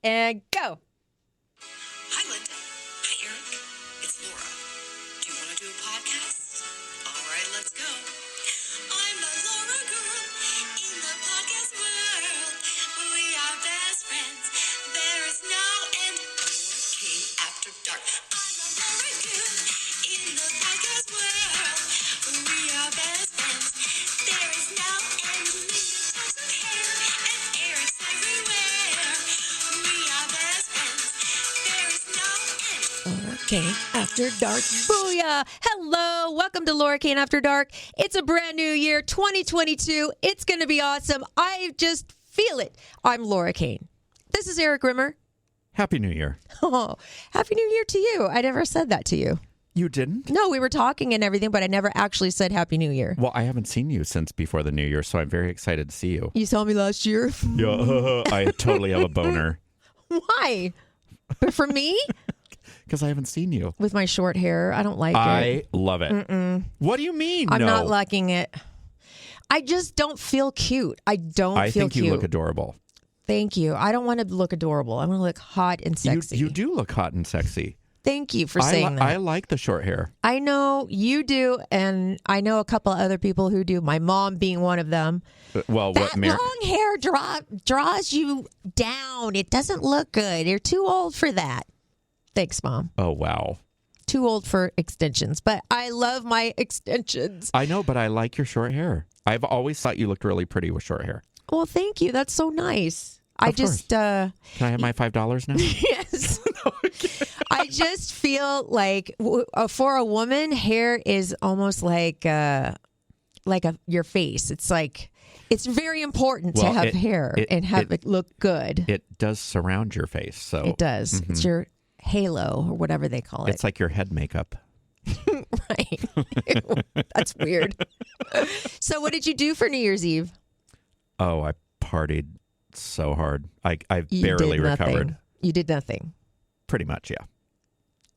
and go. Hi, Linda. Hi, Erik. It's Laura. Do you want to do a podcast? All right, let's go. I'm a Laura girl in the podcast world. We are best friends. There is no end. Laura came after dark. I'm a Laura girl in the podcast world. We are best friends. There is no end. Linda talks of hair and Erik's everywhere. We are best friends. There is no end. Okay, After Dark. Booyah! Hello, welcome to Laura Kane After Dark. It's a brand new year, 2022. It's going to be awesome. I just feel it. I'm Laura Kane. This is Erik Rimmer. Happy New Year. Oh, Happy New Year to you. I never said that to you. You didn't? No, we were talking and everything, but I never actually said Happy New Year. Well, I haven't seen you since before the New Year, so I'm very excited to see you. You saw me last year? Yeah, I totally have a boner. Why? But for me? Because I haven't seen you. With my short hair, I don't like it. I love it. What do you mean? I'm no? not liking it. I just don't feel cute. I don't feel think cute. you look adorable. Thank you. I don't want to look adorable. I want to look hot and sexy. You do look hot and sexy. Thank you for saying that. I like the short hair. I know you do, and I know a couple other people who do, my mom being one of them. Well, that long hair draws you down. It doesn't look good. You're too old for that. Thanks, Mom. Oh, wow. Too old for extensions, but I love my extensions. I know, but I like your short hair. I've always thought you looked really pretty with short hair. Well, thank you. That's so nice. Of course. Can I have my $5 now? Yes. I just feel like for a woman, hair is almost like your face. It's like it's very important to have hair and have it look good. It does surround your face, so it does. Mm-hmm. It's your halo or whatever they call it. It's like your head makeup. Right. That's weird. So, what did you do for New Year's Eve? Oh, I partied so hard. I barely recovered. You did nothing. Pretty much, yeah.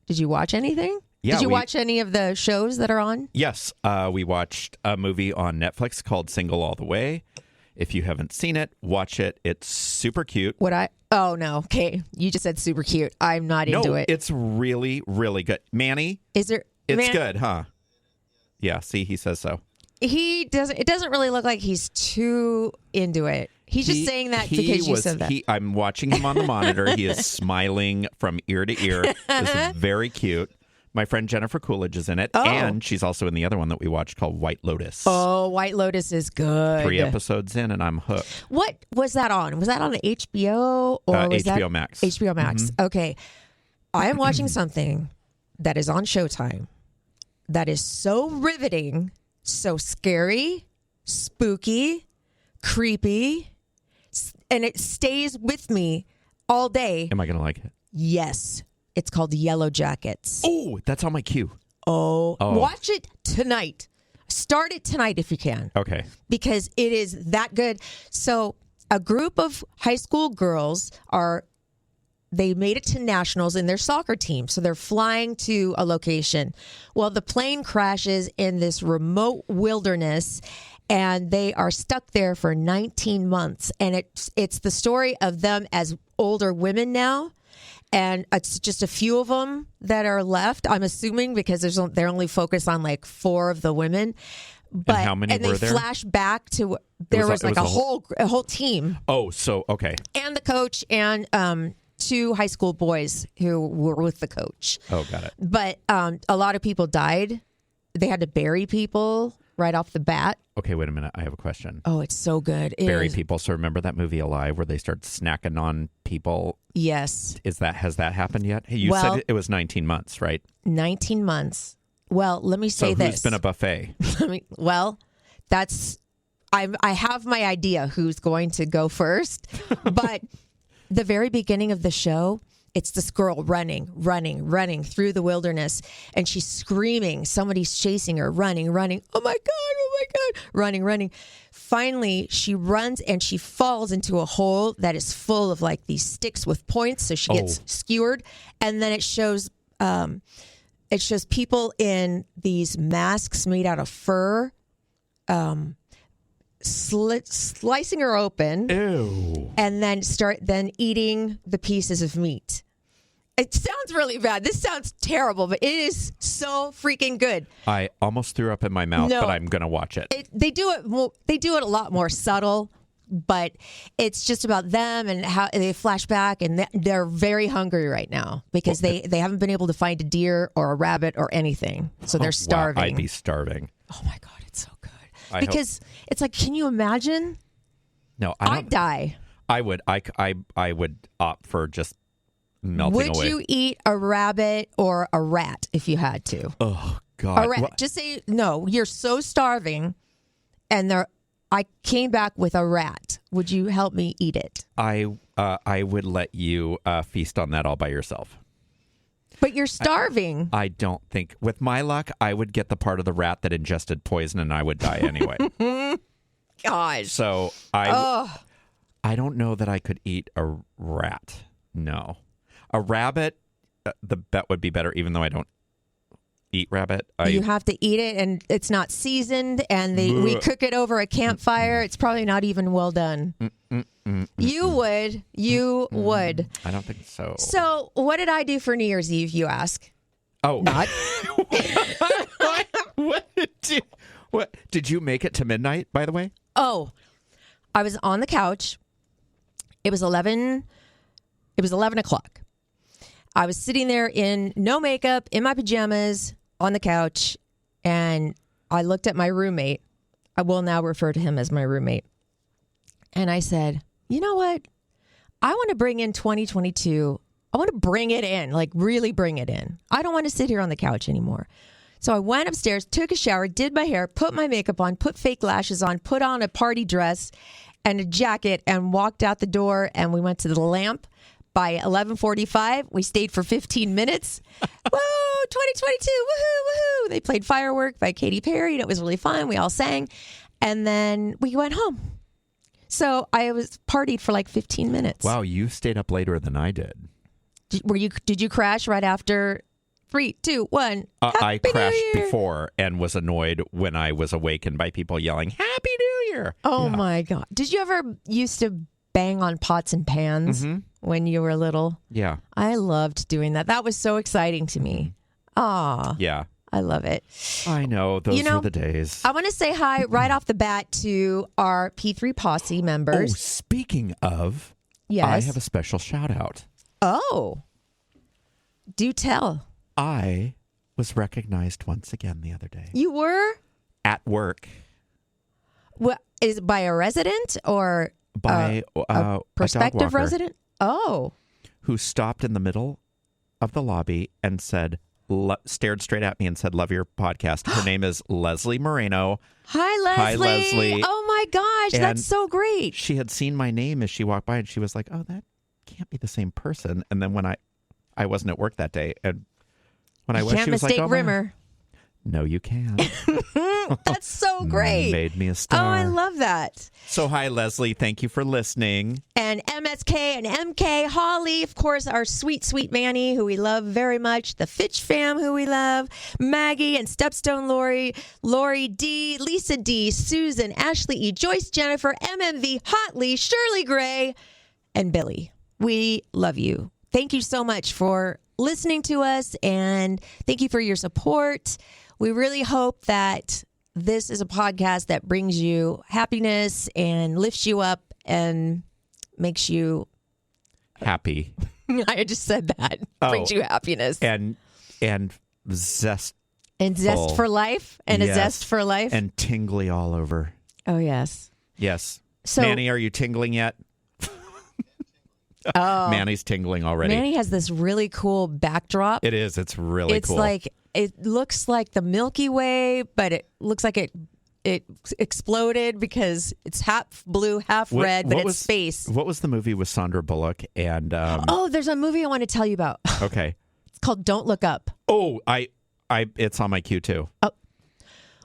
Did you watch anything? Yeah, did you watch any of the shows that are on? Yes. We watched a movie on Netflix called Single All the Way. If you haven't seen it, watch it. It's super cute. Oh, no. Okay. You just said super cute. I'm not into it. It's really, really good. Manny? It's good, huh? Yeah, see, he says so. It doesn't really look like he's too into it. He's just saying that because you said that. I'm watching him on the monitor. He is smiling from ear to ear. It's very cute. My friend Jennifer Coolidge is in it, and she's also in the other one that we watched called White Lotus. Oh, White Lotus is good. 3 episodes in, and I'm hooked. What was that on? Was that on HBO? Or was HBO Max. HBO Max. Mm-hmm. Okay. I am watching something that is on Showtime that is so riveting, so scary, spooky, creepy, and it stays with me all day. Am I going to like it? Yes. It's called Yellow Jackets. Oh, that's on my queue. Oh. Watch it tonight. Start it tonight if you can. Okay. Because it is that good. So a group of high school girls they made it to nationals in their soccer team. So they're flying to a location. Well, the plane crashes in this remote wilderness and they are stuck there for 19 months. And it's the story of them as older women now. And it's just a few of them that are left, I'm assuming, because they're only focused on like 4 of the women. But and how many were there? And they flash back to there was like a whole team. Oh, so okay. And the coach and 2 high school boys who were with the coach. Oh, got it. But a lot of people died. They had to bury people right off the bat. Okay, wait a minute. I have a question. Oh, it's so good. Bury people. So remember that movie Alive where they start snacking on people? Yes. Has that happened yet? Hey, you said it was 19 months, right? 19 months. Well, let me say this. So who's been a buffet? I have my idea who's going to go first, but the very beginning of the show, it's this girl running through the wilderness, and she's screaming. Somebody's chasing her, running. Oh my God, running. Finally, she runs and she falls into a hole that is full of like these sticks with points. So she gets skewered, and then it shows people in these masks made out of fur, slicing her open, Ew. and then start eating the pieces of meat. It sounds really bad. This sounds terrible, but it is so freaking good. I almost threw up in my mouth, but I'm going to watch it. They do it a lot more subtle, but it's just about them and how they flash back, and they're very hungry right now because they haven't been able to find a deer or a rabbit or anything. So they're starving. Wow, I'd be starving. Oh my God, it's so good. Because it's like, can you imagine? No, I'd die. I would. I would opt for just melting away. Would you eat a rabbit or a rat if you had to? Oh God! A rat. Just say no. You're so starving, and I came back with a rat. Would you help me eat it? I would let you feast on that all by yourself. But you're starving. I don't think, with my luck, I would get the part of the rat that ingested poison, and I would die anyway. Gosh. So I don't know that I could eat a rat. No, a rabbit. That would be better, even though I don't eat rabbit. You have to eat it, and it's not seasoned, and we cook it over a campfire. It's probably not even well done. You would. I don't think so. So what did I do for New Year's Eve, you ask? Oh. Not. What did you make it to midnight, by the way? Oh, I was on the couch. It was 11 o'clock. I was sitting there in no makeup, in my pajamas, on the couch, and I looked at my roommate. I will now refer to him as my roommate. And I said, you know what? I want to bring in 2022. I want to bring it in, like really bring it in. I don't want to sit here on the couch anymore. So I went upstairs, took a shower, did my hair, put my makeup on, put fake lashes on, put on a party dress and a jacket, and walked out the door, and we went to the Lamp. By 11:45, we stayed for 15 minutes. Woo, 2022, woohoo, woohoo. They played Firework by Katy Perry, and it was really fun. We all sang, and then we went home. So I was partied for like 15 minutes. Wow, you stayed up later than I did. Did you crash right after 3, 2, 1? I crashed before and was annoyed when I was awakened by people yelling, Happy New Year. Oh my God. Did you ever used to bang on pots and pans when you were little? Yeah. I loved doing that. That was so exciting to me. Ah. Yeah. I love it. I know. Those were the days. I want to say hi right off the bat to our P3 Posse members. Oh, speaking of, yes. I have a special shout out. Oh. Do tell. I was recognized once again the other day. You were? At work. What, is it by a resident or by a prospective resident? Oh. Who stopped in the middle of the lobby and said, stared straight at me and said, love your podcast. Her name is Leslie Moreno. Hi, Leslie. Hi, Leslie. Oh, my gosh. And that's so great. She had seen my name as she walked by, and she was like, oh, that can't be the same person. And then when I wasn't at work that day, and when I was, she was like, can't mistake Rimmer. No, you can't. That's so great. Made me a star. Oh, I love that. So, hi, Leslie. Thank you for listening. And MSK and MK, Holly, of course, our sweet, sweet Manny, who we love very much. The Fitch fam, who we love. Maggie and Stepstone Lori, Lori D, Lisa D, Susan, Ashley E, Joyce Jennifer, MMV, Hotley, Shirley Gray, and Billy. We love you. Thank you so much for listening to us, and thank you for your support. We really hope that this is a podcast that brings you happiness and lifts you up and makes you happy. I just said that. Brings you happiness. And zest. And zest for life. And yes. A zest for life. And tingly all over. Oh, yes. Yes. So, Manny, are you tingling yet? Oh, Manny's tingling already. Manny has this really cool backdrop. It is. It's really it's cool. It's like, it looks like the Milky Way, but it looks like it exploded because it's half blue, half red, but it's space. What was the movie with Sandra Bullock? And there's a movie I want to tell you about. Okay. It's called Don't Look Up. Oh, it's on my queue too. Oh.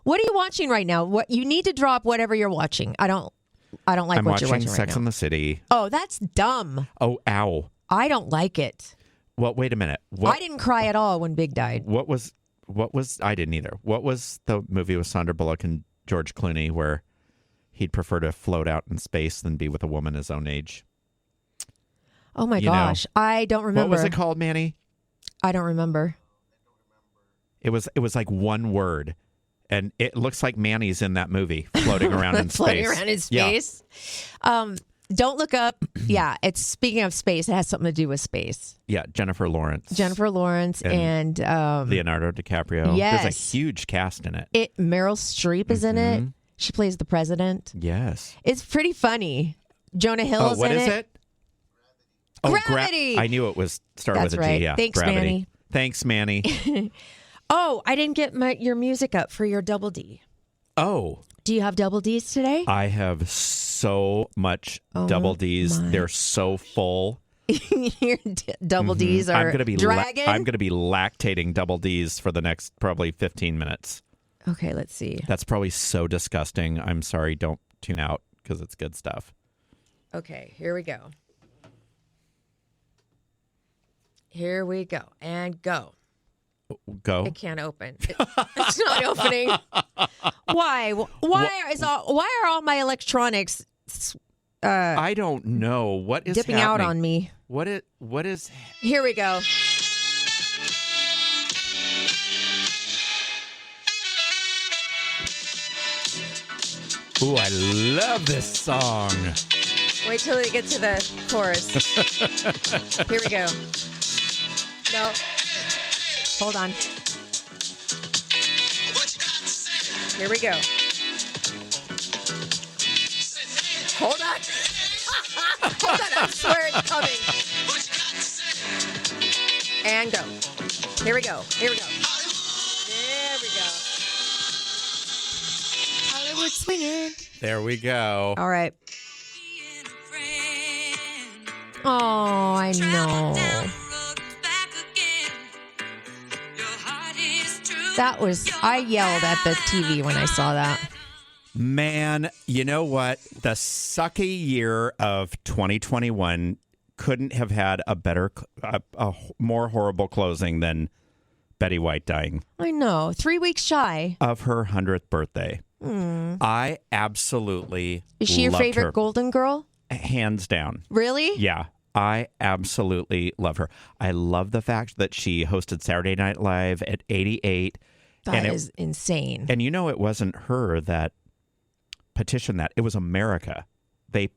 What are you watching right now? What you need to drop whatever you're watching. I don't like I'm what you're watching right Sex now. and the City. Oh, that's dumb. Oh, ow. I don't like it. Well, wait a minute. I didn't cry at all when Big died. What was I didn't either. What was the movie with Sandra Bullock and George Clooney where he'd prefer to float out in space than be with a woman his own age. Oh my gosh, I don't remember. What was it called, Manny? I don't remember. It was like one word, and it looks like Manny's in that movie, floating around in space. Floating around in space. Yeah. Don't look up. Yeah, it's speaking of space. It has something to do with space. Yeah, Jennifer Lawrence and Leonardo DiCaprio. Yes. There's a huge cast in it. Meryl Streep is in it. She plays the president. Yes, it's pretty funny. Jonah Hill's what in is it? Oh, Gravity. I knew it was started That's with a right. G. Yeah, Thanks, Gravity. Manny. Thanks, Manny. Oh, I didn't get your music up for your double D. Oh. Do you have double Ds today? I have so much double Ds. My. They're so full. Your double Ds are dragging? I'm going to be lactating double Ds for the next probably 15 minutes. Okay, let's see. That's probably so disgusting. I'm sorry. Don't tune out because it's good stuff. Okay, here we go. Here we go. And go. Go. It can't open. It's not opening. Why? Why are all my electronics I don't know what is dipping happening. out on me? What is? Here we go. Ooh, I love this song. Wait till we get to the chorus. Here we go. No. Hold on. Here we go. Hold on. Hold on. I swear it's coming. And go. Here we go. Here we go. There we go. Hollywood swinging. There we go. All right. Oh, I know. I yelled at the TV when I saw that. Man, you know what? The sucky year of 2021 couldn't have had a better, a more horrible closing than Betty White dying. I know. 3 weeks shy of her 100th birthday. I absolutely Is she your loved favorite her. Golden Girl? Hands down. Really? Yeah. I absolutely love her. I love the fact that she hosted Saturday Night Live at 88. That is insane. And you know, it wasn't her that petitioned that. It was America. They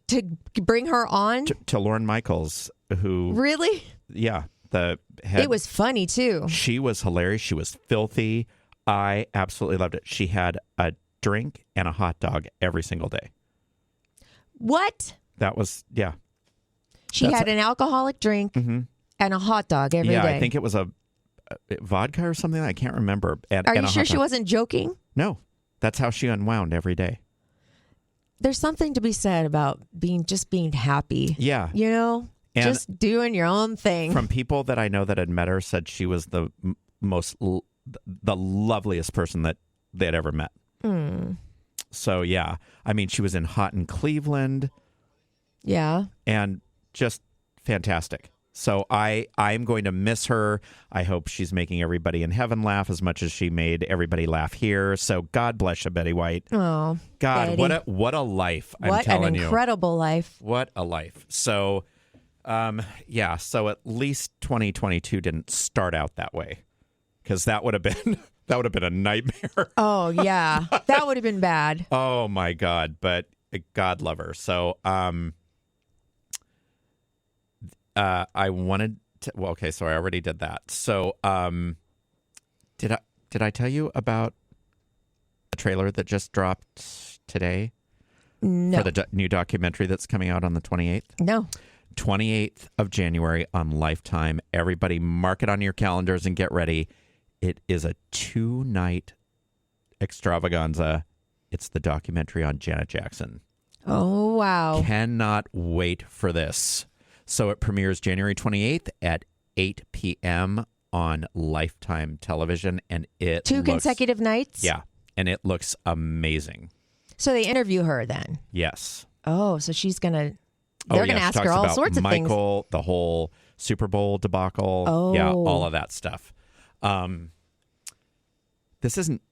to bring her on? To Lorne Michaels, who... Really? Yeah. The head. It was funny, too. She was hilarious. She was filthy. I absolutely loved it. She had a drink and a hot dog every single day. What? That was, yeah. She had an alcoholic drink and a hot dog every day. Yeah, I think it was a vodka or something. I can't remember. Are you sure she wasn't joking? No. That's how she unwound every day. There's something to be said about being happy. Yeah. You know? And just doing your own thing. From people that I know that had met her, said she was the the loveliest person that they'd ever met. So, yeah. I mean, she was in Hot in Cleveland. Yeah. And just fantastic. So I'm going to miss her. I hope she's making everybody in heaven laugh as much as she made everybody laugh here. So God bless you, Betty White. Oh, God, Betty. what a life! I'm what telling an incredible life. What a life. So, yeah. So at least 2022 didn't start out that way, because that would have been a nightmare. Oh yeah, that would have been bad. Oh my God! But God love her. So, I wanted to, well, okay, so I already did that. So, did I tell you about the trailer that just dropped today? No. For the new documentary that's coming out on the 28th? No. 28th of January on Lifetime. Everybody mark it on your calendars and get ready. It is a 2-night extravaganza. It's the documentary on Janet Jackson. Oh, wow. Cannot wait for this. So it premieres January 28th at 8 p.m. on Lifetime television. And it Two consecutive nights? Yeah. And it looks amazing. So they interview her then? Yes. Oh, so she's going to... They're going to ask her all sorts of things. Michael, the whole Super Bowl debacle. Oh. Yeah, all of that stuff. This isn't...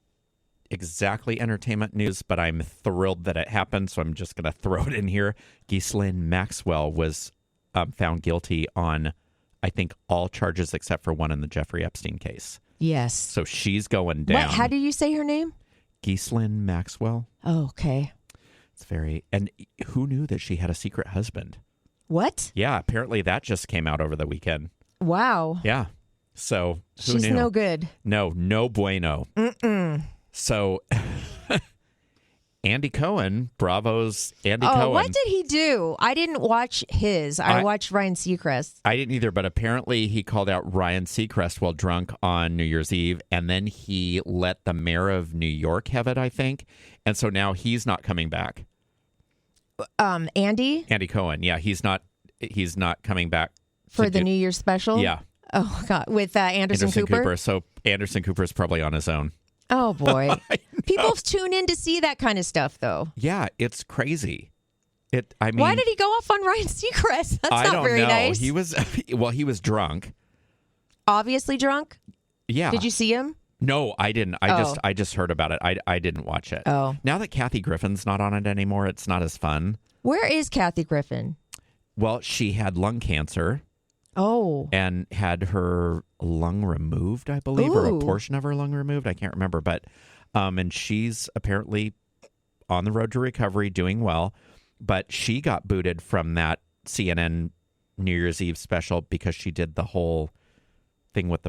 exactly entertainment news, but I'm thrilled that it happened, so I'm just going to throw it in here. Ghislaine Maxwell was found guilty on, I think, all charges except for one in the Jeffrey Epstein case. Yes. So she's going down. How do you say her name? Ghislaine Maxwell. Oh, okay. It's very... And who knew that she had a secret husband? What? Yeah, apparently that just came out over the weekend. Wow. Yeah. So who She's knew? no good. No bueno. Mm-mm. So Andy Cohen, Bravo's Andy Cohen. What did he do? I didn't watch his. I watched Ryan Seacrest. I didn't either, but apparently he called out Ryan Seacrest while drunk on New Year's Eve, and then he let the mayor of New York have it, I think. And so now he's not coming back. Andy Cohen, yeah, he's not coming back for the New Year's special. Yeah. Oh God, with Anderson Cooper. So Anderson Cooper's probably on his own. Oh boy, people tune in to see that kind of stuff, though. Yeah, it's crazy. Why did he go off on Ryan Seacrest? That's I not don't very know. nice. He was drunk. Obviously drunk. Yeah. Did you see him? No, I didn't. I just heard about it. I didn't watch it. Oh. Now that Kathy Griffin's not on it anymore, it's not as fun. Where is Kathy Griffin? Well, she had lung cancer. Oh. And had her lung removed, I believe, or a Ooh. portion of her lung removed. I can't remember, but and she's apparently on the road to recovery, doing well. But she got booted from that CNN New Year's Eve special because she did the whole thing with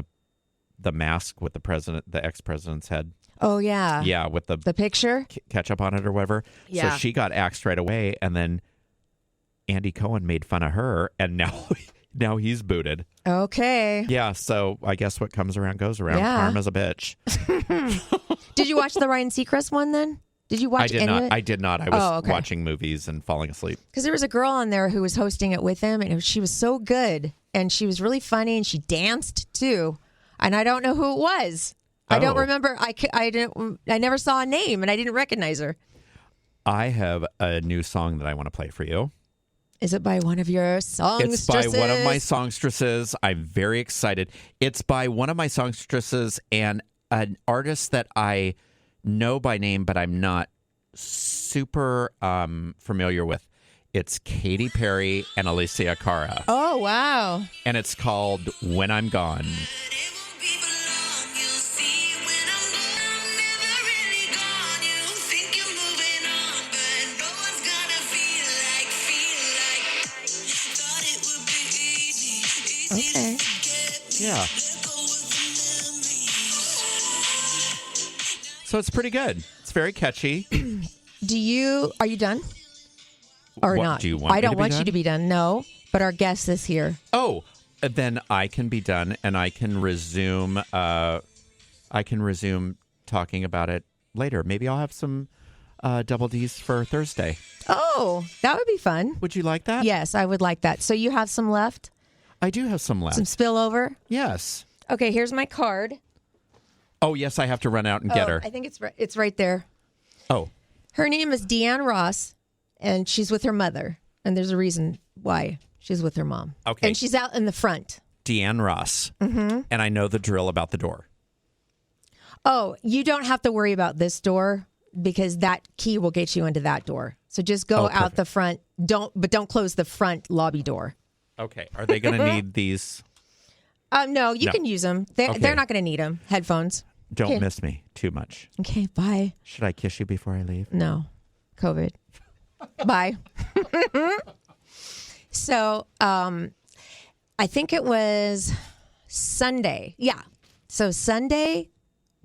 the mask with the ex-president's head. Oh yeah. Yeah, with the picture ketchup on it or whatever. Yeah. So she got axed right away, and then Andy Cohen made fun of her, and now he's booted. Okay. Yeah, so I guess what comes around goes around. Yeah. Karma's a bitch. Did you watch the Ryan Seacrest one then? Did you watch any of it? I did not. I was okay. watching movies and falling asleep. Because there was a girl on there who was hosting it with him, and she was so good, and she was really funny, and she danced too. And I don't know who it was. I don't remember. I never saw a name, and I didn't recognize her. I have a new song that I want to play for you. Is it by one of your songstresses? It's by one of my songstresses. I'm very excited. It's by one of my songstresses and an artist that I know by name, but I'm not super familiar with. It's Katy Perry and Alicia Cara. Oh, wow. And it's called When I'm Gone. Okay. Yeah. So it's pretty good. It's very catchy. Are you done? Or What, not? do you want I me don't to be want you done? to be done. No, but our guest is here. Oh, then I can be done and I can resume talking about it later. Maybe I'll have some double D's for Thursday. Oh, that would be fun. Would you like that? Yes, I would like that. So you have some left? I do have some left. Some spillover? Yes. Okay, here's my card. Oh, yes, I have to run out and get her. I think it's right there. Oh. Her name is Deanne Ross, and she's with her mother. And there's a reason why she's with her mom. Okay. And she's out in the front. Deanne Ross. Mm-hmm. And I know the drill about the door. Oh, you don't have to worry about this door because that key will get you into that door. So just go out the front. Don't close the front lobby door. Okay. Are they going to need these? No, you can use them. They're not going to need them. Headphones. Don't miss me too much. Okay, bye. Should I kiss you before I leave? No, COVID. Bye. So, I think it was Sunday. Yeah. So Sunday,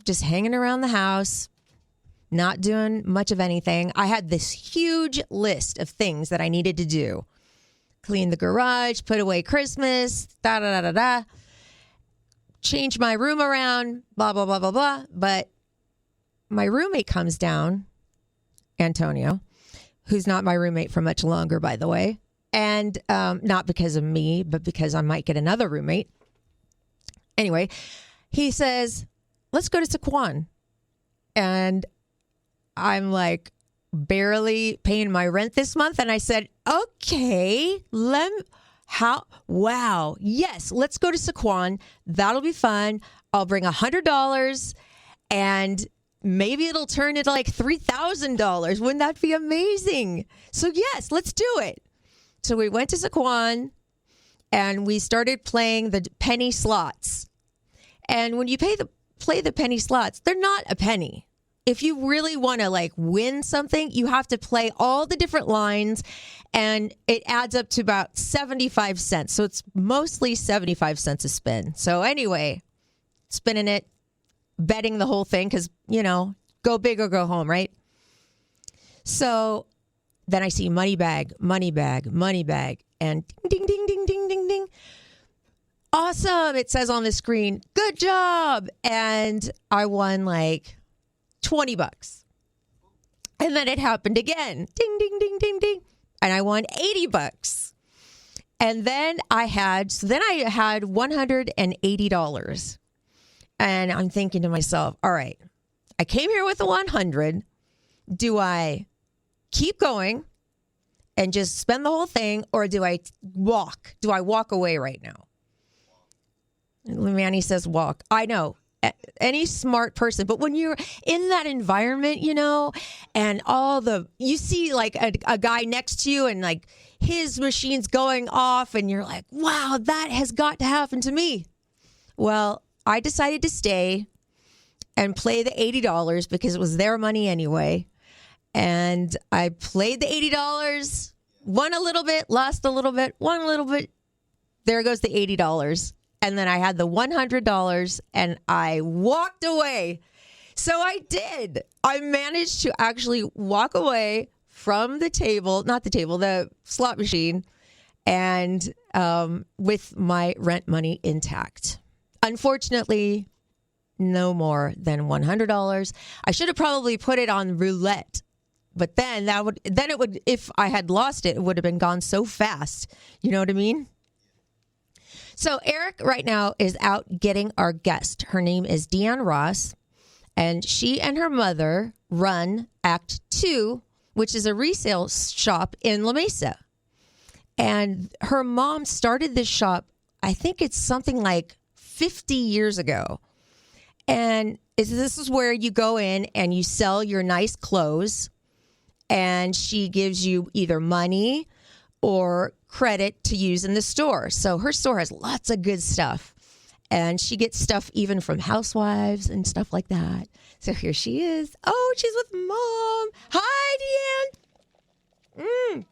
just hanging around the house, not doing much of anything. I had this huge list of things that I needed to do. Clean the garage, put away Christmas, da-da-da-da-da. Change my room around, blah, blah, blah, blah, blah. But my roommate comes down, Antonio, who's not my roommate for much longer, by the way. And not because of me, but because I might get another roommate. Anyway, he says, let's go to Saquon. And I'm like barely paying my rent this month. And I said, okay, wow. Yes, let's go to Saquon. That'll be fun. I'll bring $100 and maybe it'll turn into like $3,000. Wouldn't that be amazing? So yes, let's do it. So we went to Saquon and we started playing the penny slots. And when you play the penny slots, they're not a penny. If you really want to like win something, you have to play all the different lines, and it adds up to about 75 cents. So it's mostly 75 cents a spin. So anyway, spinning it, betting the whole thing because, go big or go home, right? So then I see money bag, money bag, money bag, and ding, ding, ding, ding, ding, ding. Awesome. It says on the screen, good job. And I won like $20. And then it happened again. Ding, ding, ding, ding, ding. And I won $80. And then I had $180. And I'm thinking to myself, all right, I came here with the 100. Do I keep going and just spend the whole thing, or do I walk? Do I walk away right now? Manny says walk. I know. Any smart person, but when you're in that environment, and you see like a guy next to you and like his machine's going off and you're like, wow, that has got to happen to me. Well, I decided to stay and play the $80 because it was their money anyway. And I played the $80, won a little bit, lost a little bit, won a little bit. There goes the $80. And then I had the $100 and I walked away. So I did. I managed to actually walk away from the slot machine, and with my rent money intact. Unfortunately, no more than $100. I should have probably put it on roulette, but then it would, if I had lost it, it would have been gone so fast. You know what I mean? So Erik right now is out getting our guest. Her name is Deane Ross, and she and her mother run Act 2, which is a resale shop in La Mesa. And her mom started this shop, I think it's something like 50 years ago. And this is where you go in and you sell your nice clothes, and she gives you either money or credit to use in the store. So her store has lots of good stuff. And she gets stuff even from housewives and stuff like that. So here she is. Oh, she's with Mom. Hi, Deane.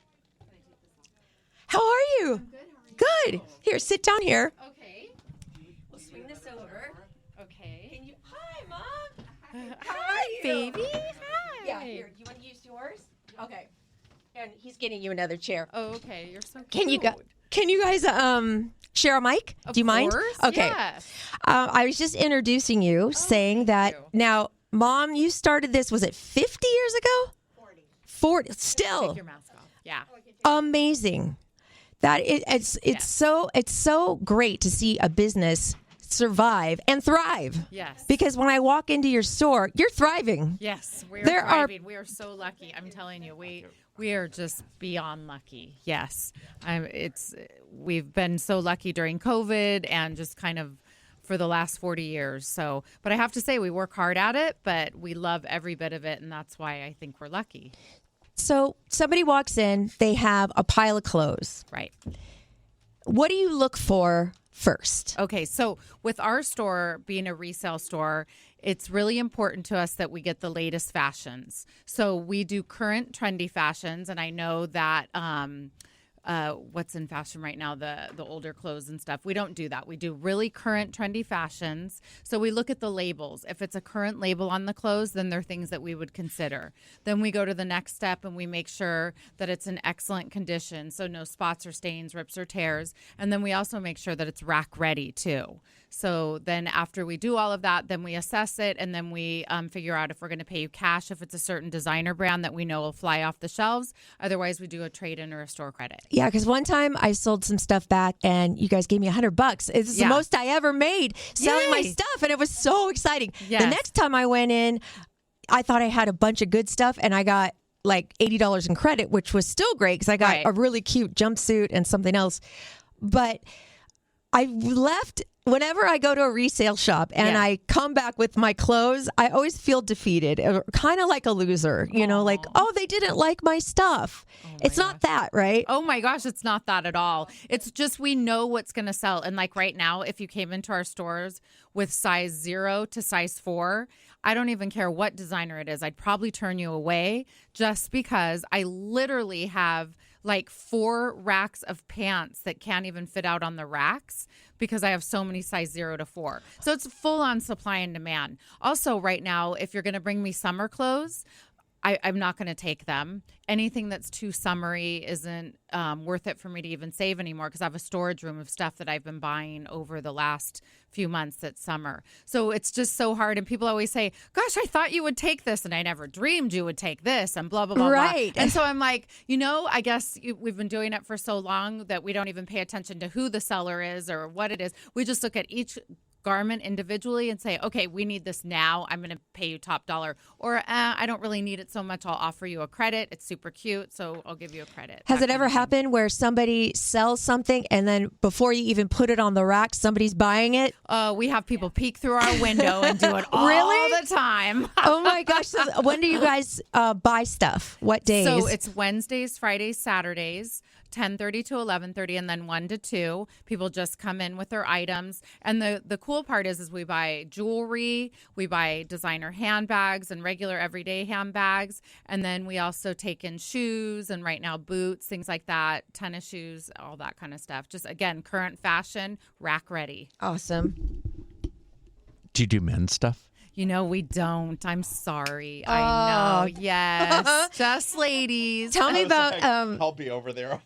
How are you? I'm good. How are you? Good. Here, sit down here. Okay. We'll swing this over. Okay. Hi, Mom. Hi, baby. Hi. Yeah, here. You want to use yours? Okay. And he's getting you another chair. Oh, okay. You're so cute. Can you guys share a mic? Do you mind? Course. Okay. Yes. I was just introducing you, saying that you. now, Mom, you started this, was it 50 years ago? 40. Take Still your mask off. Yeah. amazing. It's so great to see a business survive and thrive. Yes. Because when I walk into your store, you're thriving. Yes. We are There are- thriving. We are so lucky. I'm telling you, we are just beyond lucky. Yes. We've been so lucky during COVID and just kind of for the last 40 years. So, but I have to say we work hard at it, but we love every bit of it, and that's why I think we're lucky. So somebody walks in, they have a pile of clothes. Right. What do you look for first? Okay, so with our store being a resale store, it's really important to us that we get the latest fashions. So we do current trendy fashions, and I know that what's in fashion right now, the older clothes and stuff. We don't do that. We do really current trendy fashions. So we look at the labels. If it's a current label on the clothes, then they're things that we would consider. Then we go to the next step and we make sure that it's in excellent condition. So no spots or stains, rips or tears. And then we also make sure that it's rack ready too. So then after we do all of that, then we assess it, and then we figure out if we're going to pay you cash if it's a certain designer brand that we know will fly off the shelves. Otherwise, we do a trade-in or a store credit. Yeah, because one time I sold some stuff back and you guys gave me $100. It's the most I ever made selling my stuff, and it was so exciting. Yes. The next time I went in, I thought I had a bunch of good stuff, and I got like $80 in credit, which was still great because I got a really cute jumpsuit and something else. But I left. Whenever I go to a resale shop and Yeah. I come back with my clothes, I always feel defeated, kind of like a loser, like, oh, they didn't like my stuff. It's not that, right? Oh my gosh, it's not that at all. It's just we know what's going to sell. And like right now, if you came into our stores with size 0 to size 4, I don't even care what designer it is. I'd probably turn you away just because I literally have like 4 racks of pants that can't even fit out on the racks because I have so many size 0 to 4. So it's full on supply and demand. Also, right now, if you're going to bring me summer clothes, I'm not going to take them. Anything that's too summery isn't worth it for me to even save anymore because I have a storage room of stuff that I've been buying over the last few months that's summer. So it's just so hard. And people always say, gosh, I thought you would take this and I never dreamed you would take this and blah, blah, blah, Right. blah. And so I'm like, I guess we've been doing it for so long that we don't even pay attention to who the seller is or what it is. We just look at each garment individually and say, okay, we need this now. I'm going to pay you top dollar. Or I don't really need it so much. I'll offer you a credit. It's super cute, so I'll give you a credit. Has it ever happened where somebody sells something and then before you even put it on the rack, somebody's buying it? We have people peek through our window and do it all Really? the time. Oh my gosh. So when do you guys buy stuff? What days? So it's Wednesdays, Fridays, Saturdays, 10:30 to 11:30, and then 1 to 2. People just come in with their items. And the cool part is we buy jewelry, we buy designer handbags and regular everyday handbags. And then we also take in shoes and right now boots, things like that, tennis shoes, all that kind of stuff. Just, again, current fashion, rack ready. Awesome. Do you do men's stuff? We don't. I'm sorry. I know. Yes. Just ladies. Tell me about I'll be over there.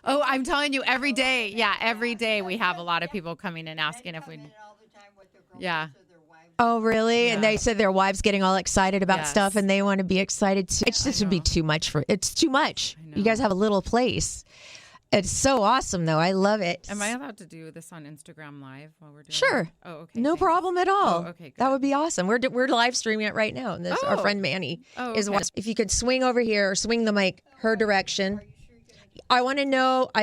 Oh, I'm telling you, every day. Yeah, every day we have a lot of people coming and asking if we. Yeah. Oh, really? And they said their wives getting all excited about Yes. stuff and they want to be excited too. It's just would be too much it's too much. You guys have a little place. It's so awesome though. I love it. Am I allowed to do this on Instagram Live while we're doing Sure. it? Oh, okay. No thanks. problem at all. Oh, okay, good. That would be awesome. We're live streaming it right now. And this, our Oh. friend Manny is Okay. one. If you could swing over here or swing the mic her direction. I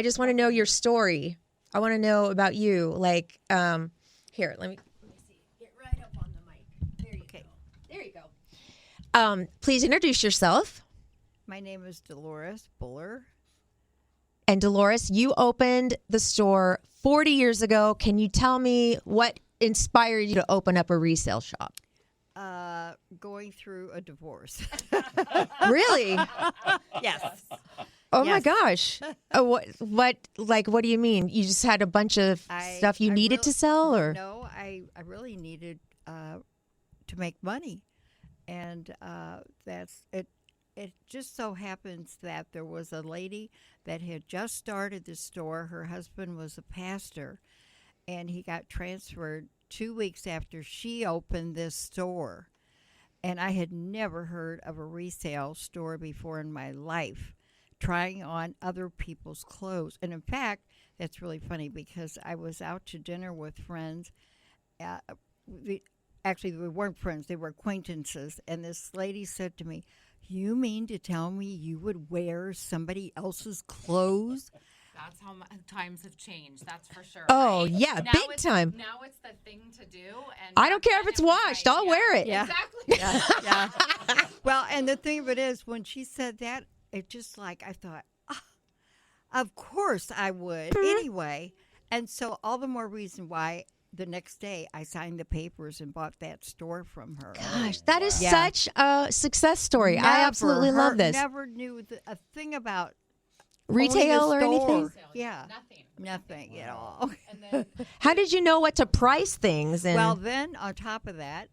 just want to know your story. I want to know about you. Like, here, let me see. Get right up on the mic. There you go. There you go. Please introduce yourself. My name is Dolores Buller. And Dolores, you opened the store 40 years ago. Can you tell me what inspired you to open up a resale shop? Going through a divorce. Really? Yes. Oh my Yes. gosh. What do you mean? You just had a bunch of stuff you needed to sell or? No, I really needed to make money. And that's it. It just so happens that there was a lady that had just started the store. Her husband was a pastor, and he got transferred 2 weeks after she opened this store. And I had never heard of a resale store before in my life, trying on other people's clothes. And in fact, that's really funny because I was out to dinner with friends. Actually, we weren't friends, they were acquaintances. And this lady said to me, "You mean to tell me you would wear somebody else's clothes?" That's how times have changed. That's for sure. Oh, right? yeah, Now big it's- time. Now it's the thing to do. And I don't back care if then it's it was washed. like, I'll yeah, wear it. Yeah. Exactly. Yeah. Well, and the thing of it is, when she said that, it just like, I thought, of course I would anyway. And so all the more reason why the next day I signed the papers and bought that store from her. Gosh, that is Yeah. such a success story. I absolutely love this. Never knew a thing about Retail or owning a anything? store. Yeah. Nothing at all. And then How did you know what to price things? And Well, then on top of that,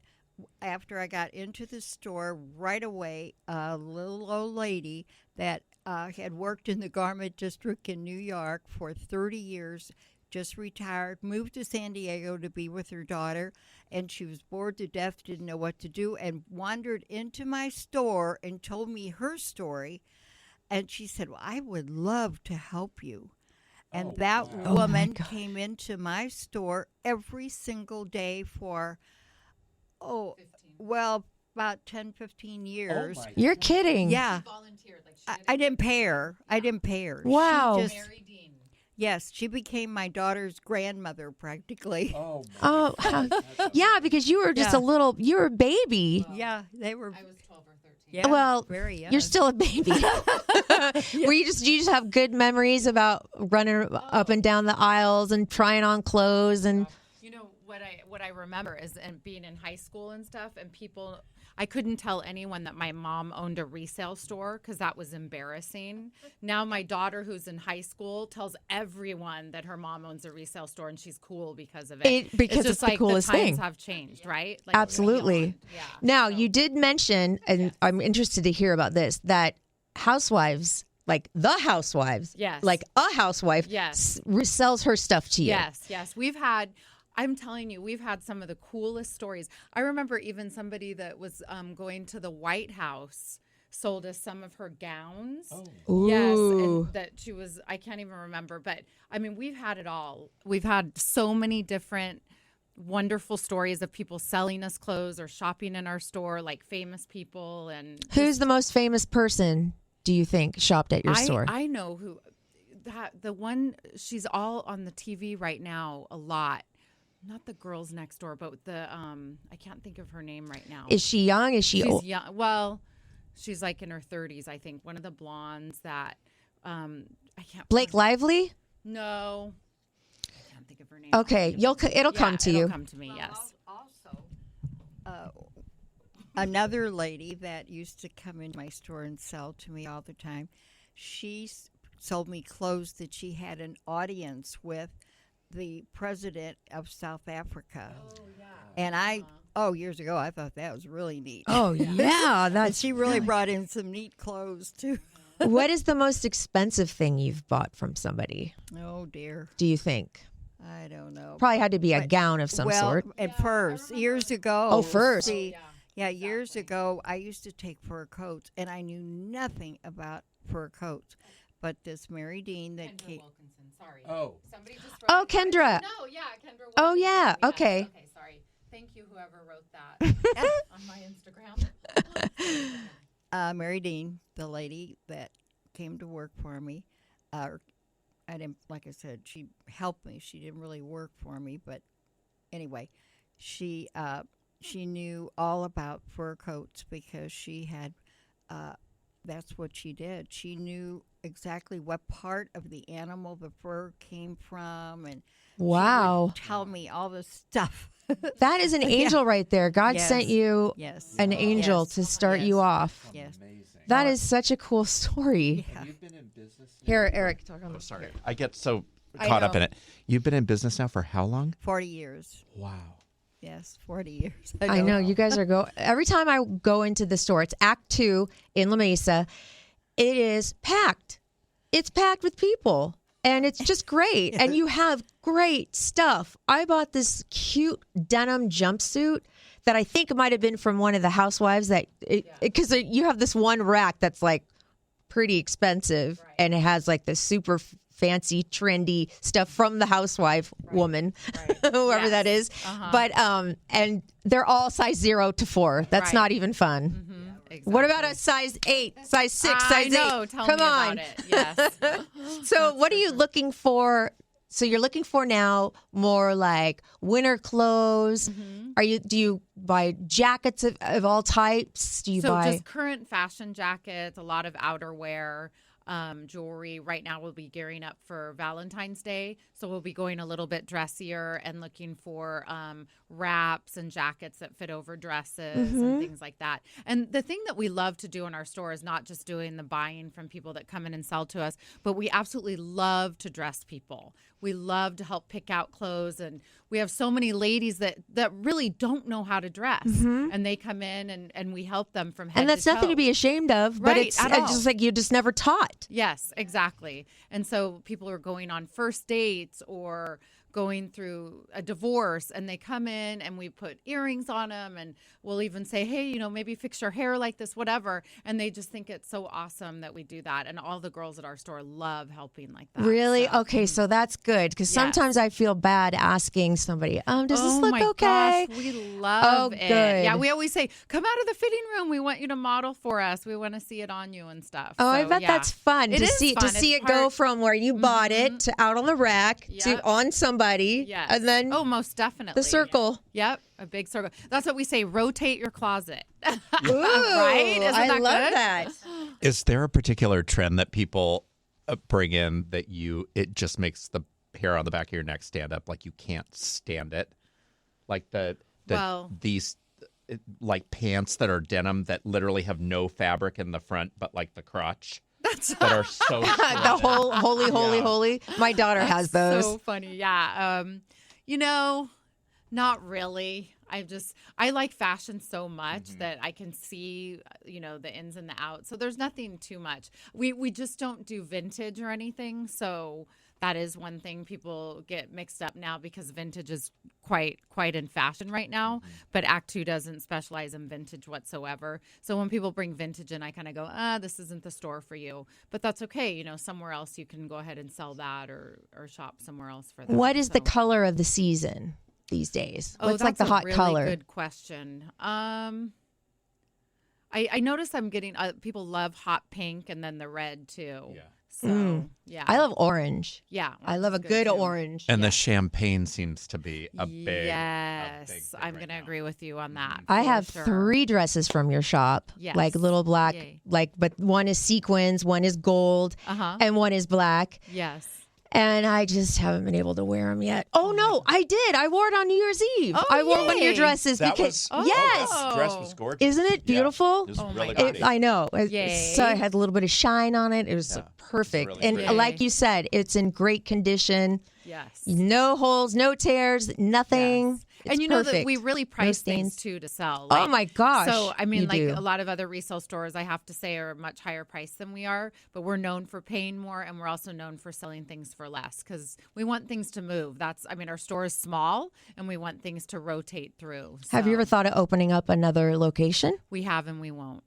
after I got into the store right away, a little old lady that had worked in the garment district in New York for 30 years, just retired, moved to San Diego to be with her daughter, and she was bored to death, didn't know what to do, and wandered into my store and told me her story. And she said, "Well, I would love to help you." And that woman came into my store every single day for, about 10, 15 years. you're kidding. Yeah. volunteered. Like I didn't pay her. I didn't pay her. Wow. She just, Mary Deane. Yes, she became my daughter's grandmother practically. Oh, Oh, yeah, because you were just Yeah. you were a baby. Yeah, they were. I was 12 or 13. Yeah, Well, very young. you're still a baby. Were you just have good memories about running up and down the aisles and trying on clothes and You know what I remember is and being in high school and stuff, and people. I couldn't tell anyone that my mom owned a resale store because that was embarrassing. Now my daughter, who's in high school, tells everyone that her mom owns a resale store, and she's cool because of it. Because it's just the like coolest the times thing. have changed, right? Like, Absolutely. beyond. Yeah. Now, So- you did mention, and I'm interested to hear about this, that housewives, like the housewives, Yes. like a housewife, Yes. resells her stuff to you. Yes. I'm telling you, we've had some of the coolest stories. I remember even somebody that was going to the White House sold us some of her gowns. Ooh. Yes, and that she was, I can't even remember, but I mean, we've had it all. We've had so many different wonderful stories of people selling us clothes or shopping in our store, like famous people. And Who's the most famous person, do you think, shopped at your store? I know who, the one, she's all on the TV right now a lot. Not the girls next door, but the I can't think of her name right now. Is she young? Is she She's old? young. Well, she's like in her 30s, I think. One of the blondes that I can't. Blake Lively? No, I can't think of her name. Okay, it'll come to you. It'll come to me. Yes. Also, another lady that used to come into my store and sell to me all the time, she sold me clothes that she had an audience with the president of South Africa. Oh, yeah. And years ago, I thought that was really neat. Oh, yeah. And That's she really brought in some neat clothes, too. What is the most expensive thing you've bought from somebody, Oh, dear. do you think? I don't know. Probably had to be a But- gown of some sort. And furs. Years ago. Oh, furs. See, years ago, I used to take fur coats, and I knew nothing about fur coats. But this Mary Deane that Kendra came. Wilkinson. Sorry. Oh. Somebody just wrote Oh, it. Kendra. No, yeah, Kendra. Wilkinson. Oh, yeah, Yes, okay. Okay, sorry. Thank you, whoever wrote that on my Instagram. Mary Deane, the lady that came to work for me, I didn't, like I said, she helped me. She didn't really work for me, but anyway, she knew all about fur coats because she had. That's what she did. She knew exactly what part of the animal the fur came from, and she Wow. would tell me all this stuff. That is an angel right there. God Yes. sent you Yes, an angel Yes. to start Yes. you off. Yes. Amazing. That is such a cool story. Yeah. You've been in business now? Here, Eric, talk on Oh, the sorry. I get so caught up know. in it. You've been in business now for how long? 40 years. Wow. Yes, 40 years. I know you guys are every time I go into the store, it's Act 2 in La Mesa. It is packed. It's packed with people. And it's just great. And you have great stuff. I bought this cute denim jumpsuit that I think might have been from one of the housewives because you have this one rack that's like pretty expensive and it has like the super fancy, trendy stuff from the housewife woman, whoever that is. But and they're all size 0 to 4. That's Right. not even fun. Exactly. What about a size 8, size 6, I size know. 8? Tell Come me on. about it. Yes. So what are you looking for? So you're looking for now more like winter clothes. Do you buy jackets of all types? Do you So buy just current fashion jackets, a lot of outerwear, jewelry. Right now we'll be gearing up for Valentine's Day. So we'll be going a little bit dressier and looking for wraps and jackets that fit over dresses and things like that. And the thing that we love to do in our store is not just doing the buying from people that come in and sell to us, but we absolutely love to dress people. We love to help pick out clothes, and we have so many ladies that really don't know how to dress, and they come in and we help them from head and that's to nothing to toe. be ashamed of, but Right, it's at all. just like you just never taught. Yes, exactly. And so people are going on first dates or going through a divorce, and they come in and we put earrings on them, and we'll even say, hey, you know, maybe fix your hair like this, whatever. And they just think it's so awesome that we do that. And all the girls at our store love helping like that. Really? So, Okay, so that's good because Yes. sometimes I feel bad asking somebody, does this oh look my okay? gosh, we love it. good. Yeah, we always say, come out of the fitting room. We want you to model for us. We want to see it on you and stuff. Oh, I So, bet yeah. that's fun It to is see fun. to see It's it go part- from where you bought it to out on the rack Yep. to on somebody, Yes. and then oh, most definitely. the circle. Yep, a big circle. That's what we say. Rotate your closet. Ooh, Right? Isn't I that love good? that. Is there a particular trend that people bring in that it just makes the hair on the back of your neck stand up, like you can't stand it? Like these like pants that are denim that literally have no fabric in the front, but like the crotch. That are so The shredded. whole holy. My daughter has those. So funny. Yeah. You know, not really. I like fashion so much that I can see, you know, the ins and the outs. So there's nothing too much. We just don't do vintage or anything. So that is one thing people get mixed up now because vintage is quite in fashion right now. But Act 2 doesn't specialize in vintage whatsoever. So when people bring vintage in, I kind of go, this isn't the store for you. But that's okay. You know, somewhere else you can go ahead and sell that or shop somewhere else for that. What is the So- color of the season these days? Oh, What's like that's the a hot really color? Good question. I notice I'm getting people love hot pink and then the red too. Yeah. So yeah, I love orange. yeah. I love a orange is good too. orange. And the champagne seems to be a big. Yes, a big thing I'm right gonna now. agree with you on that. I for have sure. 3 dresses from your shop, Yes. like little black, Yay. but one is sequins, one is gold, Uh-huh. and one is black. Yes. And I just haven't been able to wear them yet. Oh no, I did. I wore it on New Year's Eve. Oh, I wore one of your yay. dresses because yes, Oh. dress was gorgeous. isn't it beautiful? It was Oh my really gosh. pretty. I know. Yay. So it had a little bit of shine on it. It was Yeah. perfect. Really And pretty. like you said, it's in great condition. Yes. No holes, no tears, nothing. Yes. It's And you know perfect. that we really price things stains. too to sell. Oh my gosh, So I mean, you like do. a lot of other resale stores, I have to say, are much higher price than we are. But we're known for paying more, and we're also known for selling things for less because we want things to move. Our store is small, and we want things to rotate through. Have you So ever thought of opening up another location? We have, and we won't.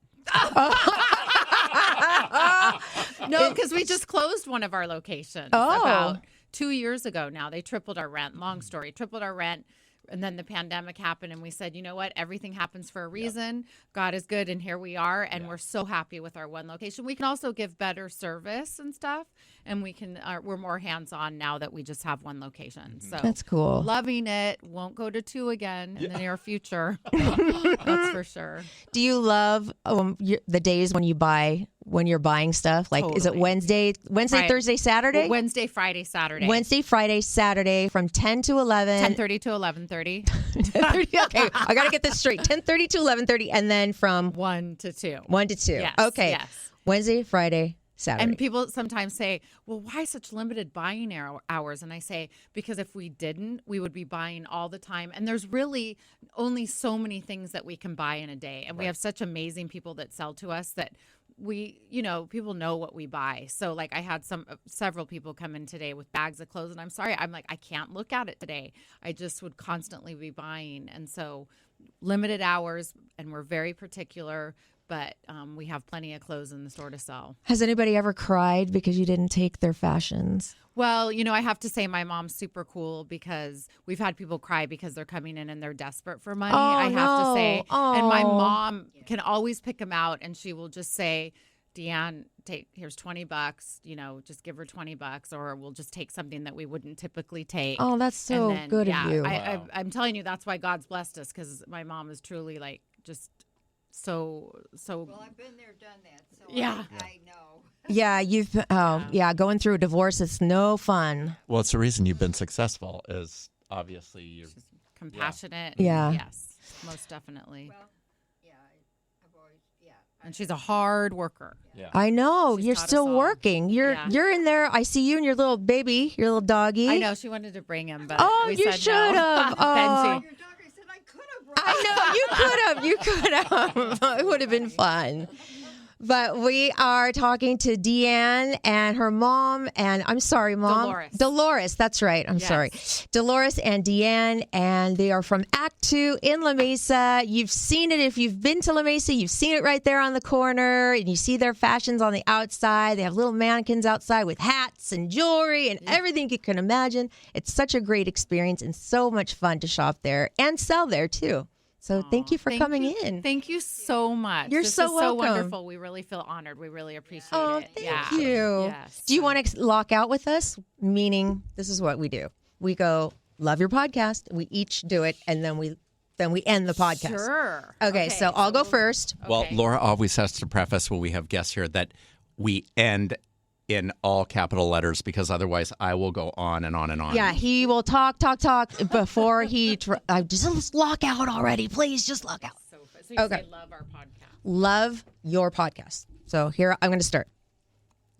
No, because we just closed one of our locations Oh. about 2 years ago now. They tripled our rent. Long story, tripled our rent. And then the pandemic happened, and we said, you know what? Everything happens for a reason. God is good, and here we are. And we're so happy with our one location. We can also give better service and stuff, and we're more hands-on now that we just have one location. So That's cool. loving it. Won't go to 2 again in the near future. That's for sure. Do you love the days when you're buying stuff? Like, is it Totally. Wednesday, Right. Thursday, Saturday? Wednesday, Friday, Saturday. Wednesday, Friday, Saturday from 10 to 11. 10:30 to 11:30. 10:30. Okay, I got to get this straight. 10:30 to 11:30, and then from 1 to 2. 1 to 2. Yes, Okay. yes. Wednesday, Friday, Saturday. And people sometimes say, well, why such limited buying hours? And I say, because if we didn't, we would be buying all the time. And there's really only so many things that we can buy in a day. And we have such amazing people that sell to us that people know what we buy. So like I had several people come in today with bags of clothes, and I'm sorry, I'm like, I can't look at it today. I just would constantly be buying. And so limited hours, and we're very particular, but we have plenty of clothes in the store to sell. Has anybody ever cried because you didn't take their fashions? Well, I have to say my mom's super cool because we've had people cry because they're coming in and they're desperate for money. Oh, I have to say. no. And my Oh. mom can always pick them out, and she will just say, Deanne, here's $20, just give her $20, or we'll just take something that we wouldn't typically take. Oh, that's so And then, good yeah, of you. I'm telling you, that's why God's blessed us, because my mom is truly like just so. Well, I've been there, done that, so Yeah. I know. Yeah, going through a divorce, it's no fun. Well, it's the reason you've been successful is obviously you're. compassionate. Yeah. Yes, most definitely. Well, yeah, I've always, And she's a hard worker. Yeah. I know. She's You're taught us still all. working. You're Yeah. in there. I see you and your little baby, your little doggy. I know she wanted to bring him, but Oh, we you said should no. have. Oh. Benji. your daughter said I could have. I know. You could have. It would have been fun. But we are talking to Deanne and her mom, and I'm sorry, Mom. Dolores, that's right. I'm sorry. Dolores and Deanne, and they are from Act 2 in La Mesa. You've seen it. If you've been to La Mesa, you've seen it right there on the corner, and you see their fashions on the outside. They have little mannequins outside with hats and jewelry and everything you can imagine. It's such a great experience and so much fun to shop there and sell there, too. So thank you for coming in. Thank you so much. You're this so is welcome. so wonderful. We really feel honored. We really appreciate it. Thank you. Yes. Do you want to lock out with us? Meaning, this is what we do. We go, love your podcast. We each do it, and then we end the podcast. Sure. Okay, so I'll go first. Well, Laura always has to preface when we have guests here that we end in all capital letters because otherwise I will go on and on and on. Yeah, he will talk before he... just lock out already. Please, just lock out. So you say love our podcast. Love your podcast. So here, I'm going to start.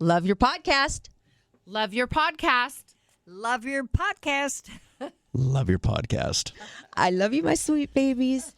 Love your podcast. Love your podcast. Love your podcast. Love your podcast. I love you, my sweet babies.